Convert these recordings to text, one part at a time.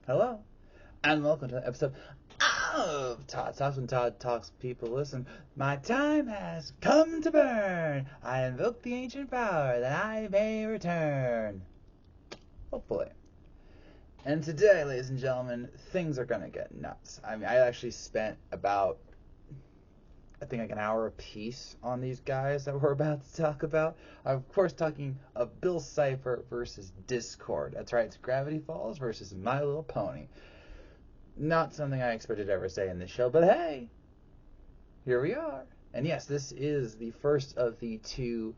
Hello, and welcome to the episode of Todd Talks. When Todd Talks, people listen. My time has come to burn. I invoke the ancient power that I may return. Hopefully. And today, ladies and gentlemen, things are gonna get nuts. I actually spent about, I think, like an hour apiece on these guys that we're about to talk about. I'm, of course, talking of Bill Cipher versus Discord. That's right, it's Gravity Falls versus My Little Pony. Not something I expected to ever say in this show, but hey, here we are. And yes, this is the first of the two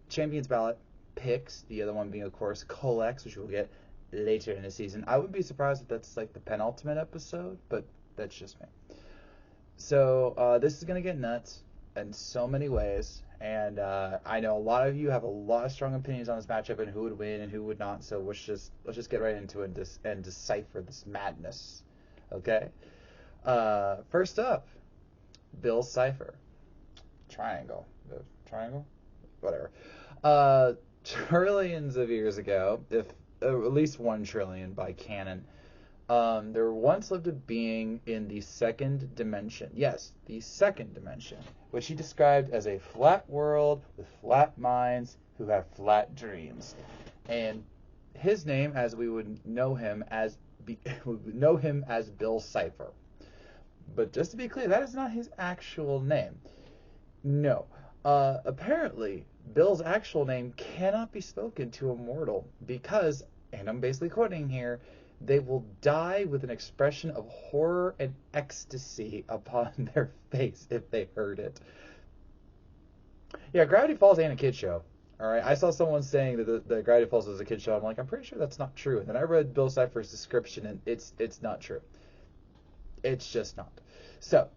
Champions Ballot picks. The other one being, of course, Colex, which we'll get later in the season. I would be surprised if that's like the penultimate episode, but that's just me. So this is gonna get nuts in so many ways, and I know a lot of you have a lot of strong opinions on this matchup and who would win and who would not. So let's just get right into it and decipher this madness. Okay. First up, Bill Cipher. Triangle, whatever. Trillions of years ago, if at least 1 trillion by canon. There once lived a being in the second dimension. Yes, the second dimension, which he described as a flat world with flat minds who have flat dreams. And his name, as we would know him as Bill Cipher. But just to be clear, that is not his actual name. No. Apparently, Bill's actual name cannot be spoken to a mortal because, and I'm basically quoting here, they will die with an expression of horror and ecstasy upon their face if they heard it. Yeah, Gravity Falls ain't a kid show. Alright, I saw someone saying that the Gravity Falls was a kid show. I'm like, I'm pretty sure that's not true. And then I read Bill Cipher's description, and it's not true. It's just not. So,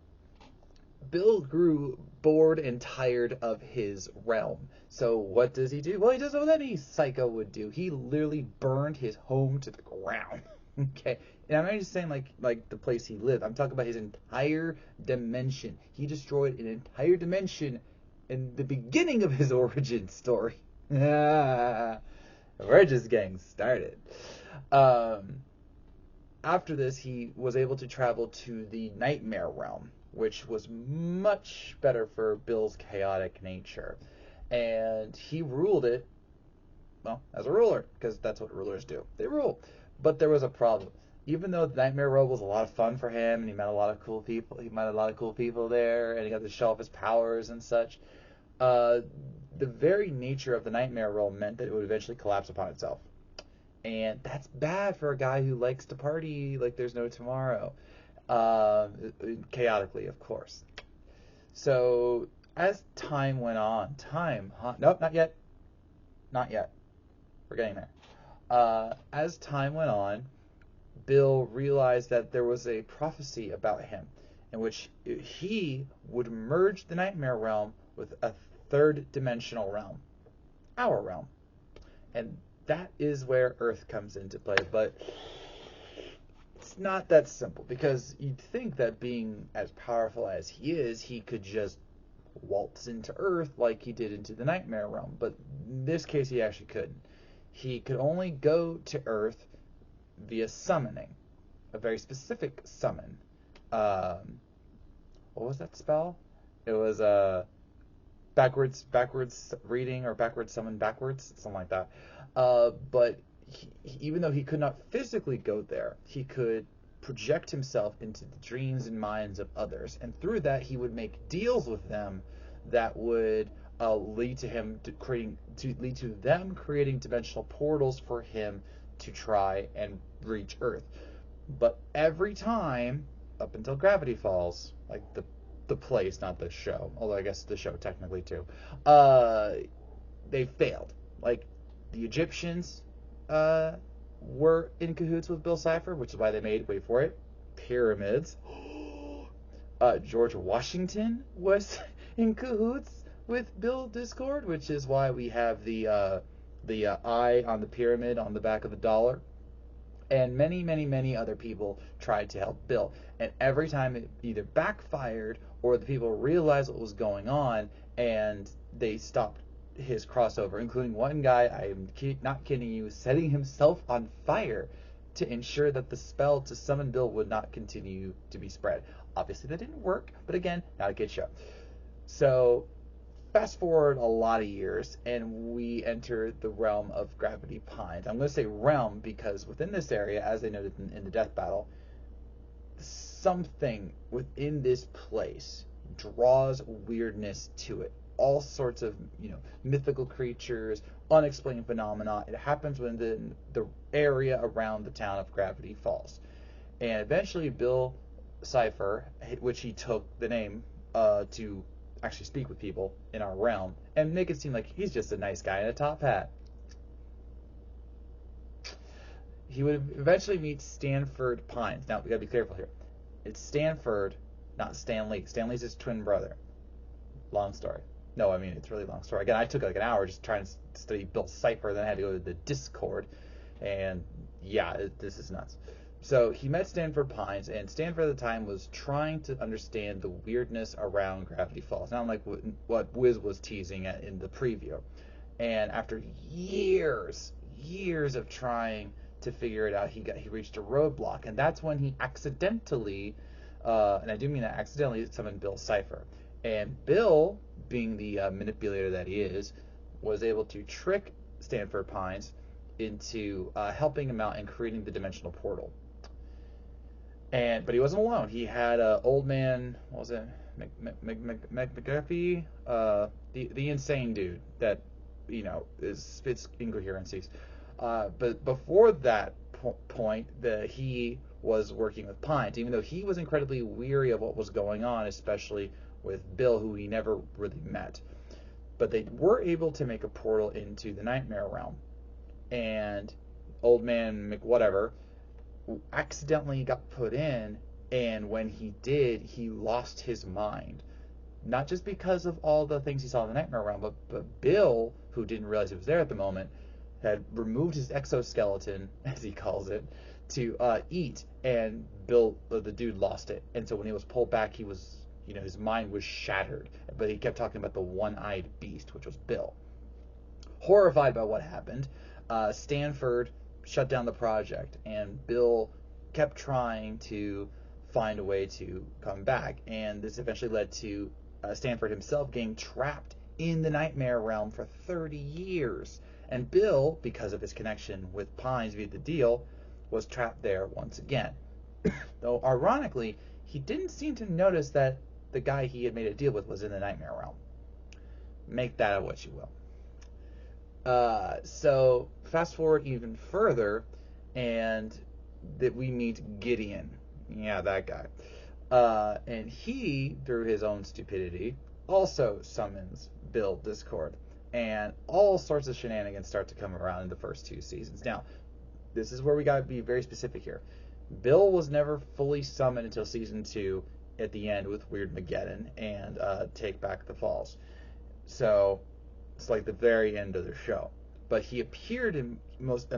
Bill grew bored and tired of his realm. So what does he do? Well, he does what any psycho would do. He literally burned his home to the ground. Okay, and I'm not just saying like the place he lived. I'm talking about his entire dimension. He destroyed an entire dimension in the beginning of his origin story. We're just getting started. After this, he was able to travel to the Nightmare Realm, which was much better for Bill's chaotic nature. And he ruled it, well, as a ruler, because that's what rulers do. They rule. But there was a problem. Even though the Nightmare Realm was a lot of fun for him, and he met a lot of cool people there, and he got to show off his powers and such, the very nature of the Nightmare Realm meant that it would eventually collapse upon itself. And that's bad for a guy who likes to party like there's no tomorrow. Chaotically, of course. So, as time went on, nope, not yet. We're getting there. As time went on, Bill realized that there was a prophecy about him in which he would merge the Nightmare Realm with a third dimensional realm. Our realm. And that is where Earth comes into play, but it's not that simple, because you'd think that being as powerful as he is, he could just waltz into Earth like he did into the Nightmare Realm, but in this case he actually couldn't. He could only go to Earth via summoning, a very specific summon. What was that spell? It was backwards reading, or backwards summon backwards, something like that. But even though he could not physically go there, he could project himself into the dreams and minds of others, and through that he would make deals with them that would lead to them creating dimensional portals for him to try and reach Earth. But every time, up until Gravity Falls, like the place, not the show, although I guess the show technically too, they failed. Like, the Egyptians were in cahoots with Bill Cipher, which is why they made, wait for it, pyramids. George Washington was in cahoots with Bill Discord, which is why we have the eye on the pyramid on the back of the dollar. And many, many, many other people tried to help Bill. And every time it either backfired or the people realized what was going on and they stopped his crossover, including one guy, I am not kidding you, setting himself on fire to ensure that the spell to summon Bill would not continue to be spread. Obviously, that didn't work, but again, not a kid show. So, fast forward a lot of years, and we enter the realm of Gravity Pines. I'm going to say realm because within this area, as they noted in the death battle, something within this place draws weirdness to it. All sorts of, mythical creatures, unexplained phenomena. It happens within the area around the town of Gravity Falls. And eventually Bill Cipher, which he took the name to actually speak with people in our realm and make it seem like he's just a nice guy in a top hat. He would eventually meet Stanford Pines. Now, we gotta be careful here. It's Stanford, not Stanley. Stanley's his twin brother. Long story. No, I mean, it's a really long story. Again, I took like an hour just trying to study Bill Cipher, then I had to go to the Discord, and yeah, this is nuts. So he met Stanford Pines, and Stanford at the time was trying to understand the weirdness around Gravity Falls, not like what Wiz was teasing in the preview. And after years of trying to figure it out, he reached a roadblock, and that's when he accidentally, and I do mean that accidentally, summoned Bill Cipher. And Bill, being the manipulator that he is, was able to trick Stanford Pines into helping him out and creating the dimensional portal. But he wasn't alone. He had old man, what was it, McGuffey, the insane dude that spits incoherencies. But before that point, he was working with Pines, even though he was incredibly weary of what was going on, especially with Bill, who he never really met. But they were able to make a portal into the Nightmare Realm. And old man McWhatever accidentally got put in, and when he did, he lost his mind. Not just because of all the things he saw in the Nightmare Realm, but Bill, who didn't realize he was there at the moment, had removed his exoskeleton, as he calls it, to eat, and Bill, the dude, lost it. And so when he was pulled back, he was, his mind was shattered. But he kept talking about the one-eyed beast, which was Bill. Horrified by what happened, Stanford shut down the project, and Bill kept trying to find a way to come back. And this eventually led to Stanford himself getting trapped in the Nightmare Realm for 30 years. And Bill, because of his connection with Pines via the deal, was trapped there once again. Though, ironically, he didn't seem to notice that the guy he had made a deal with was in the Nightmare Realm. Make that of what you will. So, fast forward even further, and that we meet Gideon. Yeah, that guy. And he, through his own stupidity, also summons Bill Discord. And all sorts of shenanigans start to come around in the first 2 seasons. Now, this is where we got to be very specific here. Bill was never fully summoned until season 2 at the end with Weird Mageddon and Take Back the Falls. So, it's like the very end of the show. But he appeared in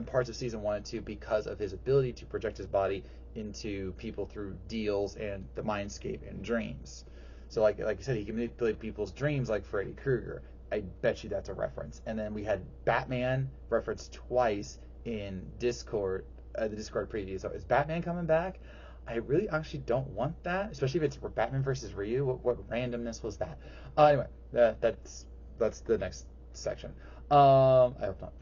parts of season 1 and 2 because of his ability to project his body into people through deals and the mindscape and dreams. So like I said, he can manipulate people's dreams like Freddy Krueger. I bet you that's a reference. And then we had Batman referenced twice in Discord, the Discord preview. So is Batman coming back? I really actually don't want that, especially if it's Batman versus Ryu. What randomness was that? Anyway, that's the next section. I hope not.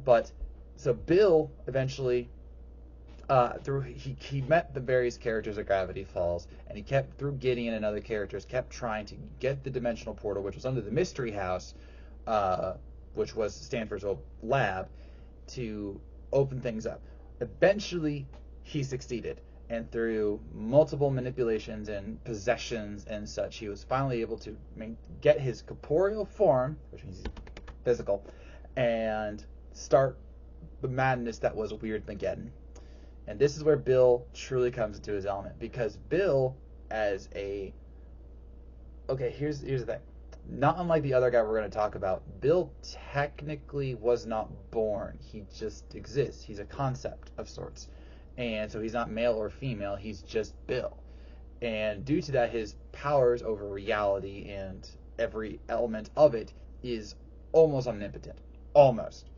But so Bill eventually, he met the various characters at Gravity Falls, and he kept, through Gideon and other characters, kept trying to get the dimensional portal, which was under the Mystery House, which was Stanford's old lab, to open things up. Eventually, he succeeded, and through multiple manipulations and possessions and such, he was finally able to get his corporeal form, which means physical, and start the madness that was Weird Mageddon. And this is where Bill truly comes into his element, because Bill, here's the thing. Not unlike the other guy we're going to talk about, Bill technically was not born. He just exists. He's a concept of sorts. And so he's not male or female. He's just Bill. And due to that, his powers over reality and every element of it is almost omnipotent. Almost.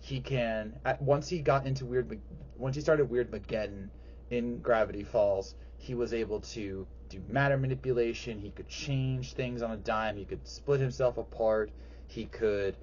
he can once he started Weird Mageddon in Gravity Falls, he was able to do matter manipulation. He could change things on a dime. He could split himself apart. He could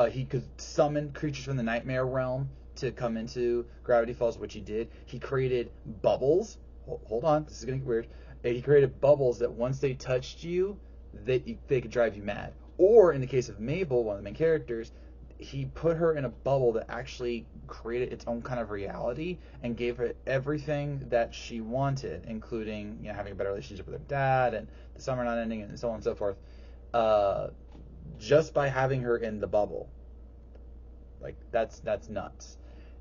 he could summon creatures from the Nightmare Realm to come into Gravity Falls, which he did. He created bubbles. Hold on, this is gonna get weird. He created bubbles that once they touched you, they could drive you mad. Or in the case of Mabel, one of the main characters, he put her in a bubble that actually created its own kind of reality and gave her everything that she wanted, including, you know, having a better relationship with her dad and the summer not ending and so on and so forth, just by having her in the bubble. Like, that's nuts.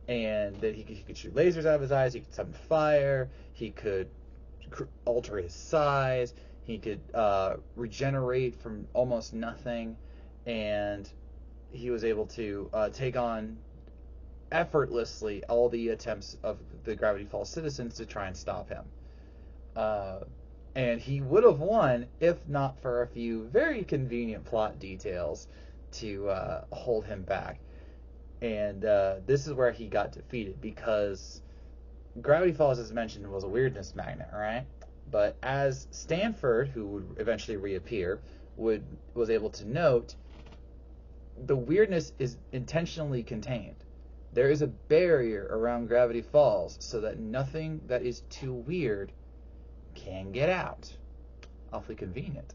And that he could shoot lasers out of his eyes. He could summon fire. He could alter his size. He could regenerate from almost nothing, and he was able to take on effortlessly all the attempts of the Gravity Falls citizens to try and stop him. And he would have won if not for a few very convenient plot details to hold him back. And this is where he got defeated, because Gravity Falls, as mentioned, was a weirdness magnet, right? But as Stanford, who would eventually reappear, was able to note, the weirdness is intentionally contained. There is a barrier around Gravity Falls so that nothing that is too weird can get out. Awfully convenient.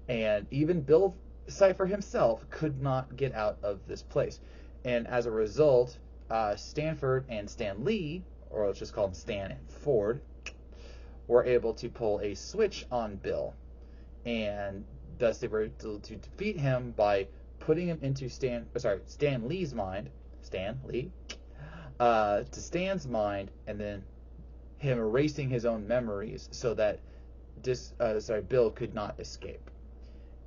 And even Bill Cipher himself could not get out of this place. And as a result, Stanford and Stan Lee, or let's just call them Stan and Ford, were able to pull a switch on Bill. And thus they were able to defeat him by putting him into Stan Lee's mind, to Stan's mind, and then him erasing his own memories so that Bill could not escape.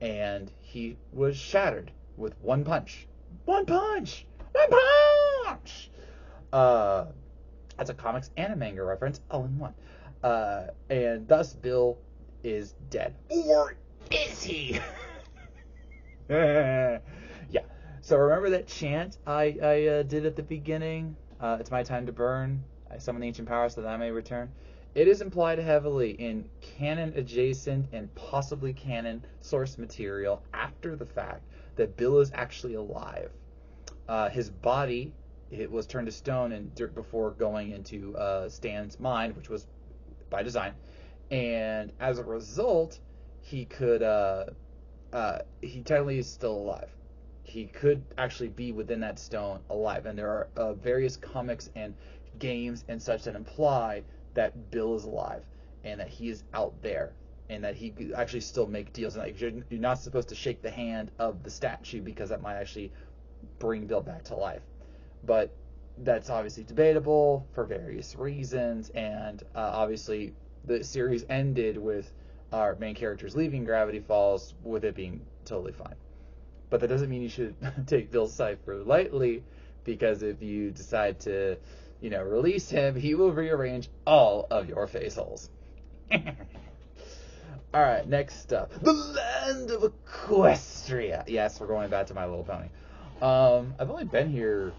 And he was shattered with one punch. One punch! One punch! That's a comics and a manga reference, all in one. And thus Bill is dead. Or is he? Yeah. So remember that chant I did at the beginning? It's my time to burn. I summon the ancient power so that I may return. It is implied heavily in canon adjacent and possibly canon source material after the fact that Bill is actually alive. His body, it was turned to stone and dirt before going into Stan's mind, which was by design. And as a result, he technically is still alive. He could actually be within that stone alive. And there are various comics and games and such that imply that Bill is alive and that he is out there and that he could actually still make deals. And like, you're not supposed to shake the hand of the statue because that might actually bring Bill back to life. But that's obviously debatable for various reasons. And obviously the series ended with our main characters leaving Gravity Falls with it being totally fine. But that doesn't mean you should take Bill Cipher lightly, because if you decide to, release him, he will rearrange all of your face holes. Alright, next up. The Land of Equestria. Yes, we're going back to My Little Pony. I've only been here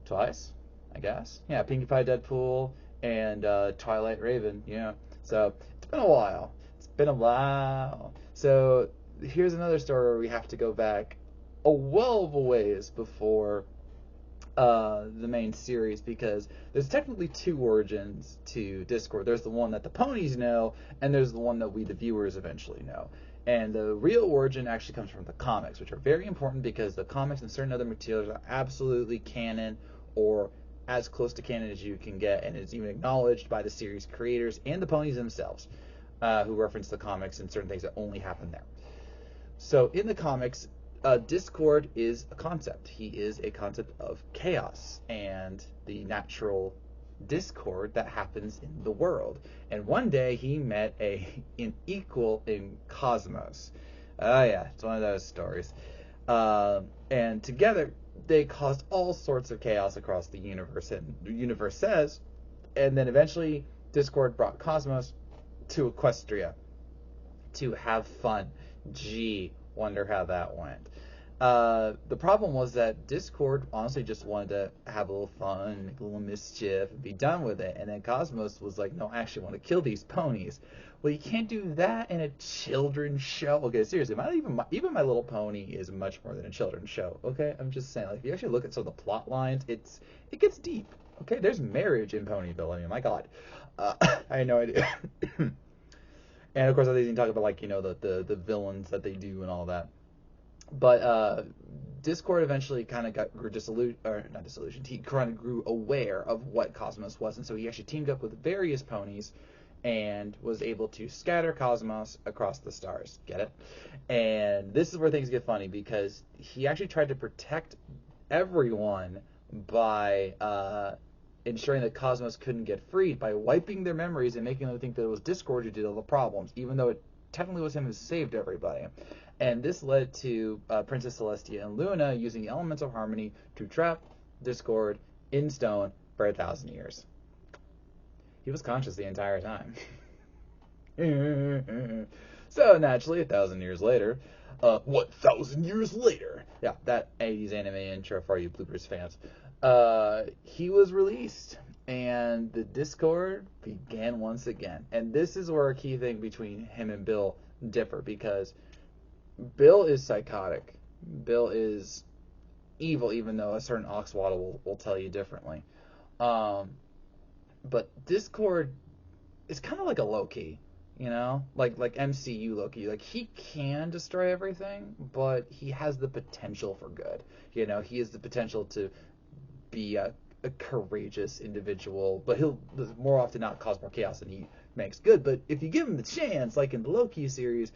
twice, I guess. Yeah, Pinkie Pie Deadpool and Twilight Raven, So, it's been a while. So, here's another story where we have to go back a ways before the main series, because there's technically two origins to Discord. There's the one that the ponies know, and there's the one that we, the viewers, eventually know. And the real origin actually comes from the comics, which are very important because the comics and certain other materials are absolutely canon, or as close to canon as you can get, and it's even acknowledged by the series creators and the ponies themselves, who reference the comics and certain things that only happen there. So in the comics, Discord is a concept. He is a concept of chaos and the natural discord that happens in the world. And one day he met an equal in Cosmos. Oh yeah, it's one of those stories. And together they caused all sorts of chaos across the universe. And the universe says, and then eventually Discord brought Cosmos to Equestria to have fun. Gee, wonder how that went. The problem was that Discord honestly just wanted to have a little fun, make a little mischief, and be done with it. And then Cosmos was like, no, I actually want to kill these ponies. Well, you can't do that in a children's show. Okay, seriously, even my Little Pony is much more than a children's show. Okay, I'm just saying, like, if you actually look at some of the plot lines, it gets deep. Okay, there's marriage in Ponyville. I mean, my God, I had no idea. And of course, I didn't even talk about, like, the villains that they do and all that. But Discord eventually kind of grew disillusioned, or not disillusioned. He kind of grew aware of what Cosmos was, and so he actually teamed up with various ponies and was able to scatter Cosmos across the stars. Get it? And this is where things get funny, because he actually tried to protect everyone by ensuring that Cosmos couldn't get freed by wiping their memories and making them think that it was Discord who did all the problems, even though it technically was him who saved everybody. And this led to Princess Celestia and Luna using the elements of harmony to trap Discord in stone for 1,000 years. He was conscious the entire time. So naturally, 1,000 years later, 1,000 years later, yeah, that 80s anime intro for you bloopers fans, he was released, and the Discord began once again. And this is where a key thing between him and Bill differ, because Bill is psychotic. Bill is evil, even though a certain Oxwaddle will tell you differently. But Discord is kind of like a Loki, like MCU Loki. Like, he can destroy everything, but he has the potential for good. He has the potential to be a courageous individual, but he'll more often not cause more chaos than he makes good. But if you give him the chance, like in the Loki series,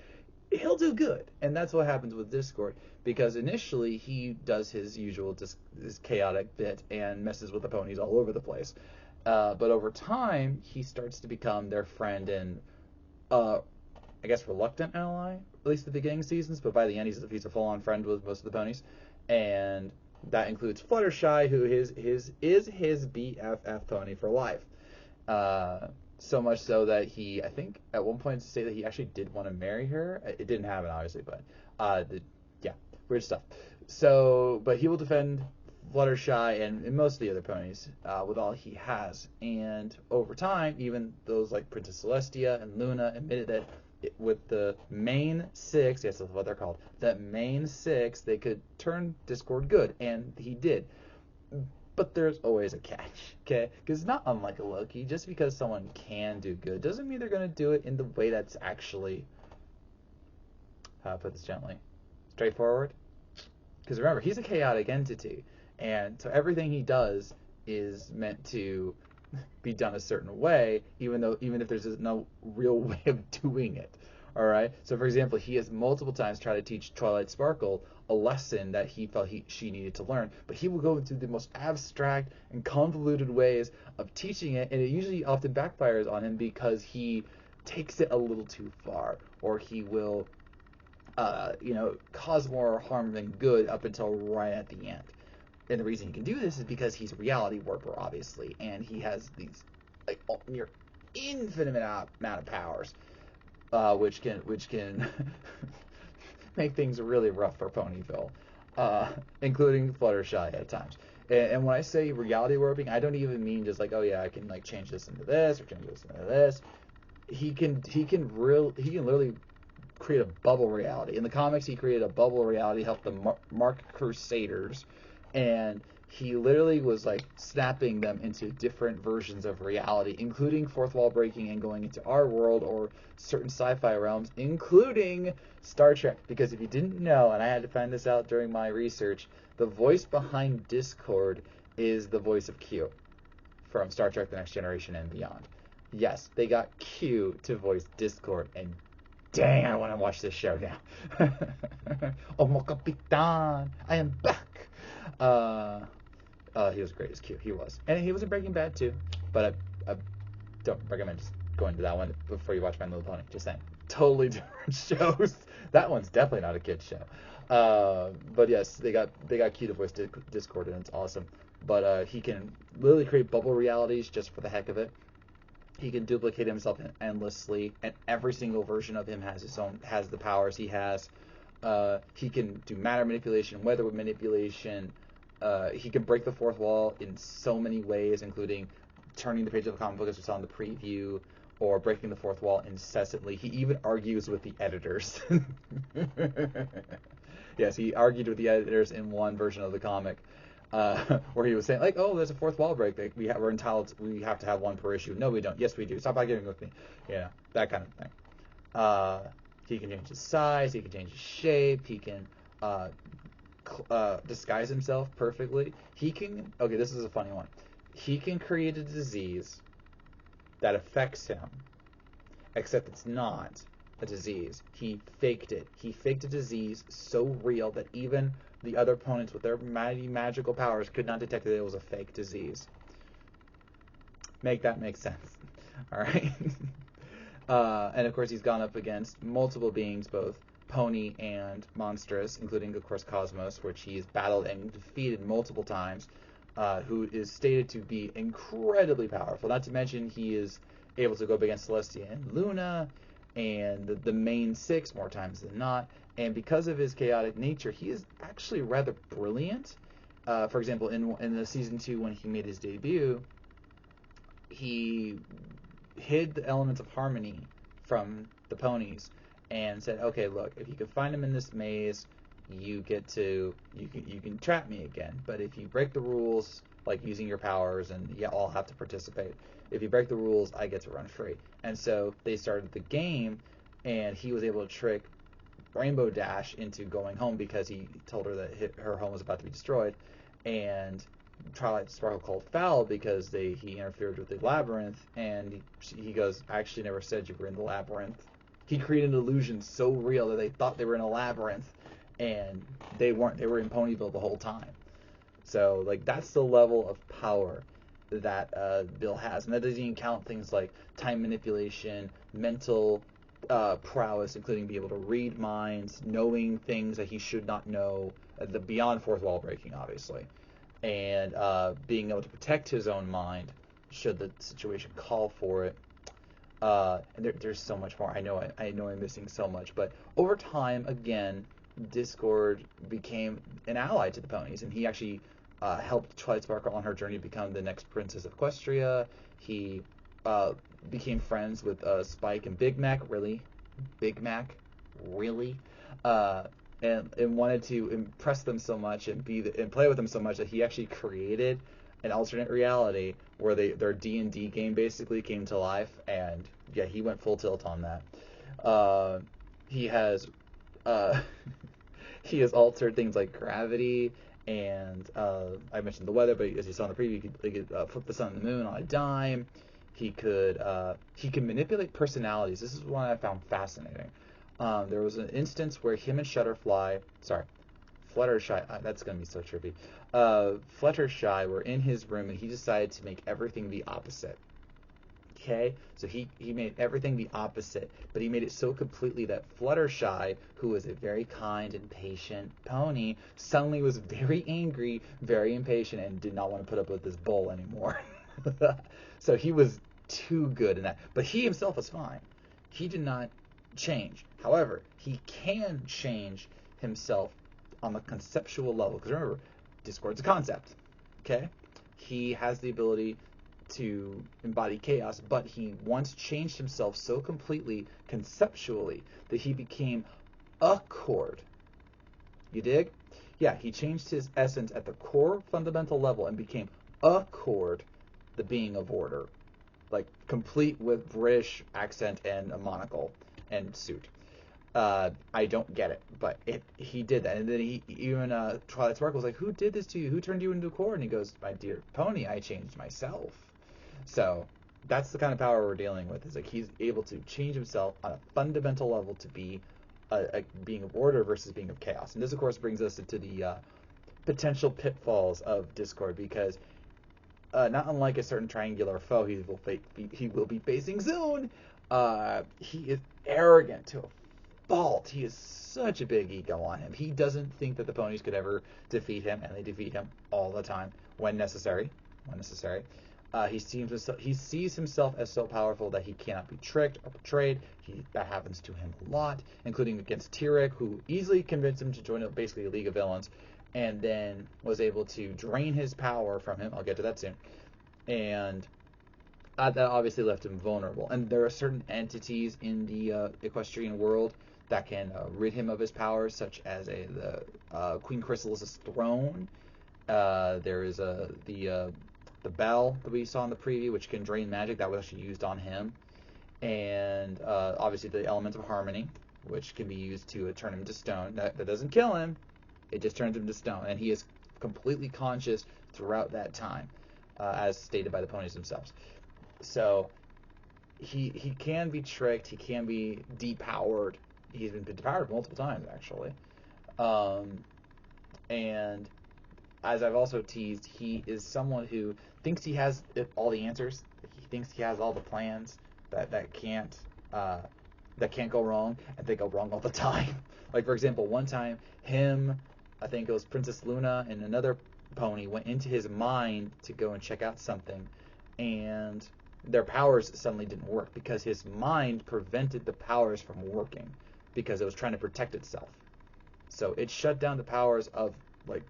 he'll do good. And that's what happens with Discord, because initially he does his usual his chaotic bit and messes with the ponies all over the place. But over time, he starts to become their friend and, I guess, reluctant ally, at least the beginning seasons. But by the end, he's a full-on friend with most of the ponies. And that includes Fluttershy, who is his BFF pony for life. So much so that he, I think, at one point say that he actually did want to marry her. It didn't happen, obviously, but weird stuff. So, but he will defend Fluttershy and most of the other ponies with all he has. And over time, even those like Princess Celestia and Luna admitted that with the main six, yes, that's what they're called, that main six, they could turn Discord good, and he did. But there's always a catch, okay? Because it's not unlike a Loki. Just because someone can do good doesn't mean they're going to do it in the way that's actually, how do I put this gently, straightforward. Because remember, he's a chaotic entity, and so everything he does is meant to be done a certain way, even if there's no real way of doing it. All right. So, for example, he has multiple times tried to teach Twilight Sparkle a lesson that he felt she needed to learn, but he will go into the most abstract and convoluted ways of teaching it, and it usually often backfires on him because he takes it a little too far, or he will, cause more harm than good up until right at the end. And the reason he can do this is because he's a reality warper, obviously, and he has these like near infinite amount of powers, which can make things really rough for Ponyville, including Fluttershy at times. And when I say reality warping, I don't even mean just like, oh yeah, I can like change this into this or change this into this. He can literally create a bubble reality. In the comics, he created a bubble reality, helped the Mark Crusaders, and he literally was like snapping them into different versions of reality, including fourth wall breaking and going into our world or certain sci-fi realms, including Star Trek. Because if you didn't know, and I had to find this out during my research, the voice behind Discord is the voice of Q from Star Trek: The Next Generation and beyond. Yes, they got Q to voice Discord, and dang, I want to watch this show now. Oh, mon capitan, I am back. He was great as Q. He was. And he was in Breaking Bad, too. But I don't recommend just going to that one before you watch My Little Pony. Just saying. Totally different shows. That one's definitely not a kid's show. But yes, they got Q to voice Discord, and it's awesome. But he can literally create bubble realities just for the heck of it. He can duplicate himself endlessly, and every single version of him has the powers he has. He can do matter manipulation, weather manipulation. He can break the fourth wall in so many ways, including turning the page of the comic book as we saw in the preview, or breaking the fourth wall incessantly. He even argues with the editors. Yes, he argued with the editors in one version of the comic, where he was saying like, "Oh, there's a fourth wall break. We're entitled. We have to have one per issue." No, we don't. Yes, we do. Stop arguing with me. That kind of thing. He can change his size. He can change his shape. He can disguise himself perfectly. He can. Okay, this is a funny one. He can create a disease that affects him, except it's not a disease. He faked it. He faked a disease so real that even the other opponents with their mighty magical powers could not detect that it was a fake disease. Make that make sense. All right. And of course, he's gone up against multiple beings, both Pony and monstrous, including, of course, Cosmos, which he's battled and defeated multiple times, who is stated to be incredibly powerful. Not to mention, he is able to go up against Celestia and Luna, and the main six more times than not. And because of his chaotic nature, he is actually rather brilliant. For example, in the season 2, when he made his debut, he hid the elements of harmony from the ponies and said, "Okay, look, if you can find them in this maze, you can trap me again. But if you break the rules, like using your powers, and I'll have to participate. If you break the rules, I get to run free." And so they started the game, and he was able to trick Rainbow Dash into going home because he told her that her home was about to be destroyed, and Twilight Sparkle called foul because he interfered with the labyrinth, and he goes, "I actually never said you were in the labyrinth." He created an illusion so real that they thought they were in a labyrinth, and they weren't. They were in Ponyville the whole time. So, like, that's the level of power that Bill has, and that doesn't even count things like time manipulation, mental prowess, including being able to read minds, knowing things that he should not know, the beyond fourth wall breaking, obviously, and being able to protect his own mind should the situation call for it. And there's so much more. I know I'm missing so much, but over time, again, Discord became an ally to the ponies, and he actually helped Twilight Sparkle on her journey to become the next Princess of Equestria. He became friends with Spike and Big Mac. Really? Big Mac? Really? And wanted to impress them so much and play with them so much that he actually created an alternate reality where their D&D game basically came to life, and yeah, he went full tilt on that. He has he has altered things like gravity, and I mentioned the weather, but as you saw in the preview, he could flip the sun and the moon on a dime. He can manipulate personalities. This is one I found fascinating. There was an instance where him and Fluttershy, that's going to be so trippy. Fluttershy were in his room, and he decided to make everything the opposite. Okay? So he made everything the opposite, but he made it so completely that Fluttershy, who was a very kind and patient pony, suddenly was very angry, very impatient, and did not want to put up with this bull anymore. So he was too good in that. But he himself was fine. He did not change. However, he can change himself on the conceptual level. Because remember, Discord's a concept. Okay? He has the ability to embody chaos, but he once changed himself so completely conceptually that he became a chord. You dig? Yeah, he changed his essence at the core fundamental level and became a chord, the being of order. Like, complete with British accent and a monocle and suit. I don't get it, but he did that. And then even Twilight Sparkle was like, "Who did this to you? Who turned you into a chord?" And he goes, "My dear pony, I changed myself." So that's the kind of power we're dealing with. Is like he's able to change himself on a fundamental level to be a being of order versus being of chaos. And this, of course, brings us into the potential pitfalls of Discord, because not unlike a certain triangular foe he will be facing soon, he is arrogant to a fault. He has such a big ego on him. He doesn't think that the ponies could ever defeat him, and they defeat him all the time when necessary. He sees himself as so powerful that he cannot be tricked or betrayed. That happens to him a lot, including against Tyrek, who easily convinced him to join basically a League of Villains, and then was able to drain his power from him. I'll get to that soon. And that obviously left him vulnerable. And there are certain entities in the equestrian world that can rid him of his powers, such as the Queen Chrysalis' throne. There is the bell that we saw in the preview, which can drain magic. That was actually used on him. And obviously the element of harmony, which can be used to turn him to stone. That doesn't kill him. It just turns him to stone. And he is completely conscious throughout that time, as stated by the ponies themselves. So he can be tricked. He can be depowered. He's been depowered multiple times, actually. And as I've also teased, he is someone who thinks he has all the answers. He thinks he has all the plans that can't go wrong, and they go wrong all the time. Like, for example, one time, I think it was Princess Luna and another pony went into his mind to go and check out something, and their powers suddenly didn't work because his mind prevented the powers from working because it was trying to protect itself. So it shut down the powers of like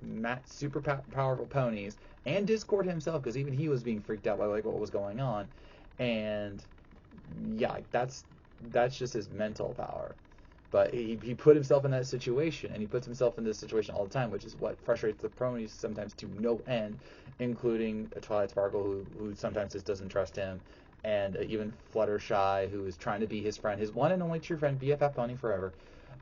super powerful ponies and Discord himself, because even he was being freaked out by like what was going on. And yeah, like that's just his mental power. But he put himself in that situation, and he puts himself in this situation all the time, which is what frustrates the ponies sometimes to no end, including a Twilight Sparkle who sometimes just doesn't trust him, and even Fluttershy, who is trying to be his friend, his one and only true friend, BFF pony forever.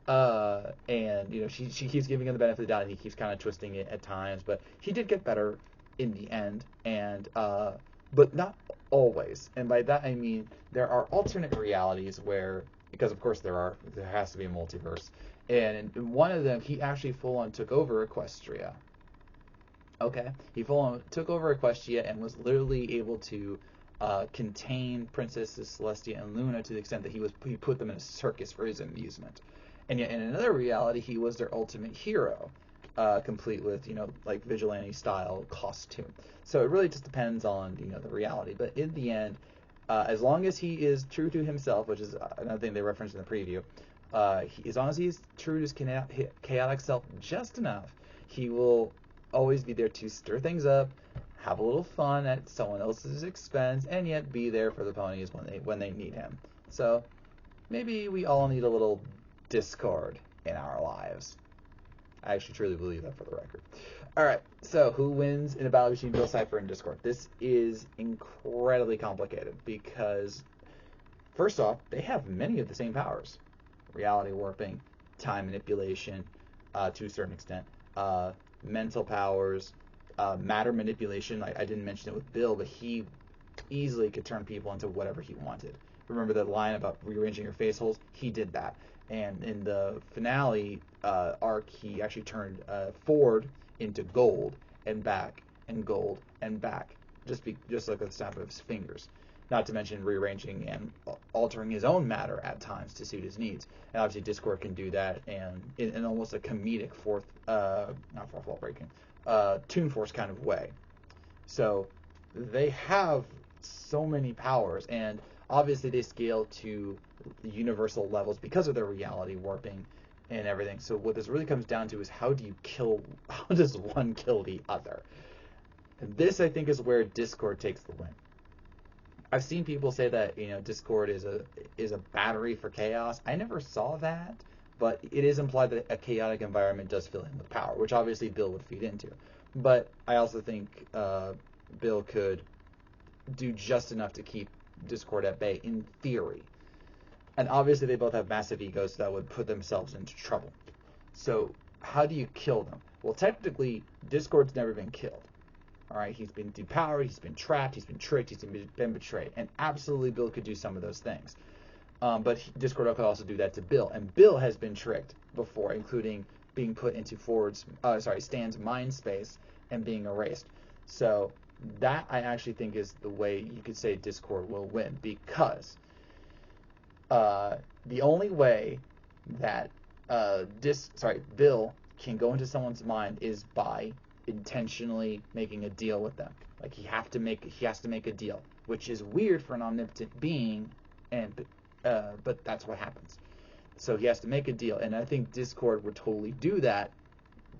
And you know, she keeps giving him the benefit of the doubt, and he keeps kind of twisting it at times, but he did get better in the end, and but not always. And by that I mean there are alternate realities where, because of course there has to be a multiverse, and in one of them he actually full on took over Equestria. Okay, he full on took over Equestria and was literally able to contain Princesses Celestia and Luna to the extent that he put them in a circus for his amusement. And yet in another reality, he was their ultimate hero, complete with, you know, like vigilante style costume. So it really just depends on, you know, the reality. But in the end, as long as he is true to himself, which is another thing they referenced in the preview, as long as he's true to his chaotic self just enough, he will always be there to stir things up, have a little fun at someone else's expense, and yet be there for the ponies when they need him. So maybe we all need a little Discord in our lives. I actually truly believe that, for the record. Alright, so who wins in a battle between Bill, Cipher, and Discord? This is incredibly complicated because, first off, they have many of the same powers. Reality warping, time manipulation, to a certain extent, mental powers, matter manipulation. I didn't mention it with Bill, but he easily could turn people into whatever he wanted. Remember that line about rearranging your face holes? He did that. And in the finale arc, he actually turned Ford into gold and back and gold and back, just like a snap of his fingers. Not to mention rearranging and altering his own matter at times to suit his needs. And obviously Discord can do that, and in almost a comedic not fourth wall breaking, Toon Force kind of way. So they have so many powers, and obviously they scale to universal levels because of their reality warping and everything. So what this really comes down to is how does one kill the other? And this, I think, is where Discord takes the win. I've seen people say that, you know, Discord is a battery for chaos. I never saw that, but it is implied that a chaotic environment does fill him with power, which obviously Bill would feed into. But I also think Bill could do just enough to keep Discord at bay, in theory. And obviously they both have massive egos that would put themselves into trouble. So how do you kill them? Well, technically, Discord's never been killed. All right, he's been depowered, he's been trapped, he's been tricked, he's been betrayed. And absolutely Bill could do some of those things. But Discord could also do that to Bill. And Bill has been tricked before, including being put into Stan's mind space and being erased. So that, I actually think, is the way you could say Discord will win, because the only way that Bill can go into someone's mind is by intentionally making a deal with them. Like he has to make a deal, which is weird for an omnipotent being, but that's what happens. So he has to make a deal, and I think Discord would totally do that,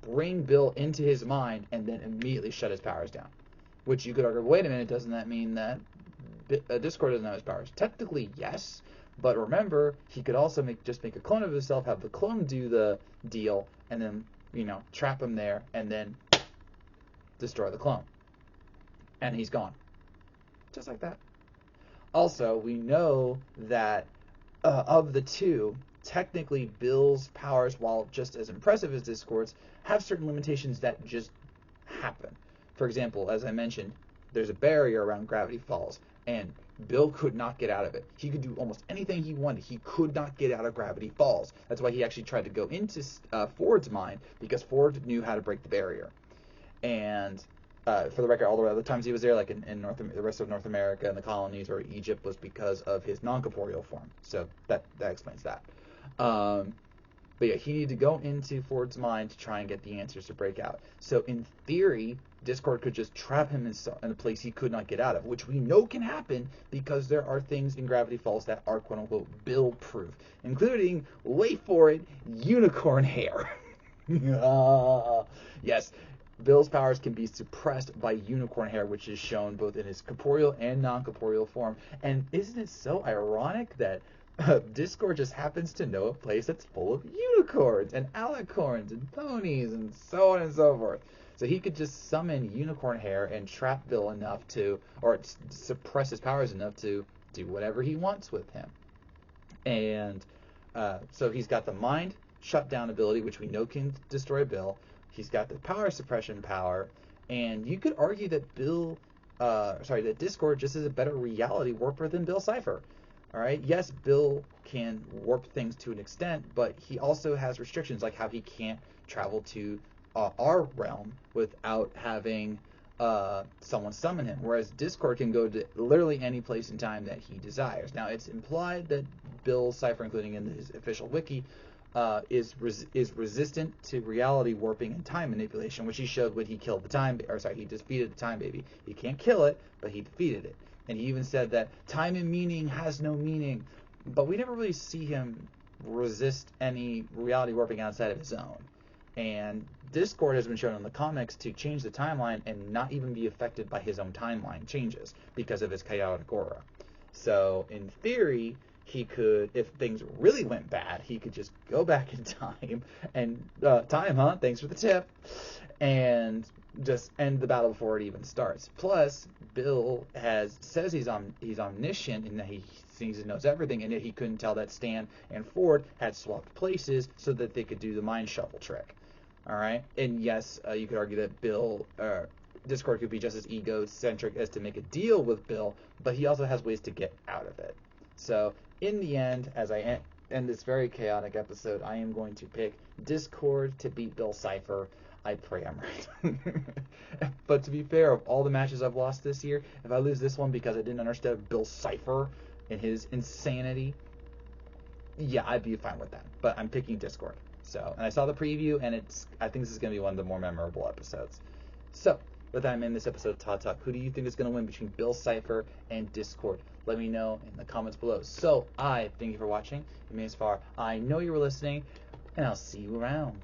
bring Bill into his mind, and then immediately shut his powers down. Which you could argue, wait a minute, doesn't that mean that Discord doesn't have his powers? Technically, yes, but remember, he could also make a clone of himself, have the clone do the deal, and then, trap him there, and then destroy the clone. And he's gone. Just like that. Also, we know that of the two, technically Bill's powers, while just as impressive as Discord's, have certain limitations that just happen. For example, as I mentioned, there's a barrier around Gravity Falls, and Bill could not get out of it. He could do almost anything he wanted. He could not get out of Gravity Falls. That's why he actually tried to go into Ford's mind, because Ford knew how to break the barrier. And for the record, all the other times he was there, like in the rest of North America and the colonies or Egypt, was because of his non-corporeal form. So that explains that. But yeah, he needed to go into Ford's mind to try and get the answers to break out. So in theory, Discord could just trap him in a place he could not get out of, which we know can happen because there are things in Gravity Falls that are quote-unquote Bill-proof, including, wait for it, unicorn hair. Yes, Bill's powers can be suppressed by unicorn hair, which is shown both in his corporeal and non-corporeal form. And isn't it so ironic that Discord just happens to know a place that's full of unicorns and alicorns and ponies and so on and so forth. So he could just summon unicorn hair and trap Bill enough to, or suppress his powers enough to do whatever he wants with him. And so he's got the mind shutdown ability, which we know can destroy Bill. He's got the power suppression power, and you could argue that that Discord just is a better reality warper than Bill Cipher. All right. Yes, Bill can warp things to an extent, but he also has restrictions, like how he can't travel to our realm without having someone summon him, whereas Discord can go to literally any place in time that he desires. Now, it's implied that Bill Cipher, including in his official wiki, is resistant to reality warping and time manipulation, which he showed when he killed he defeated the Time Baby. He can't kill it, but he defeated it. And he even said that time and meaning has no meaning, but we never really see him resist any reality warping outside of his own. And Discord has been shown in the comics to change the timeline and not even be affected by his own timeline changes because of his chaotic aura. So in theory, he could, if things really went bad, he could just go back in time and thanks for the tip, and just end the battle before it even starts. Plus, Bill says he's omniscient and that he sees and knows everything, and yet he couldn't tell that Stan and Ford had swapped places so that they could do the mind shuffle trick. All right, and yes, you could argue that Discord could be just as egocentric as to make a deal with Bill, but he also has ways to get out of it. So in the end, as I end this very chaotic episode, I am going to pick Discord to beat Bill Cipher. I pray I'm right. But to be fair, of all the matches I've lost this year, if I lose this one because I didn't understand Bill Cipher and his insanity, yeah, I'd be fine with that. But I'm picking Discord. So, and I saw the preview, and I think this is going to be one of the more memorable episodes. So, with that, I'm in this episode of Todd Talk. Who do you think is going to win between Bill Cipher and Discord? Let me know in the comments below. So, I thank you for watching. You made it this far. I know you were listening, and I'll see you around.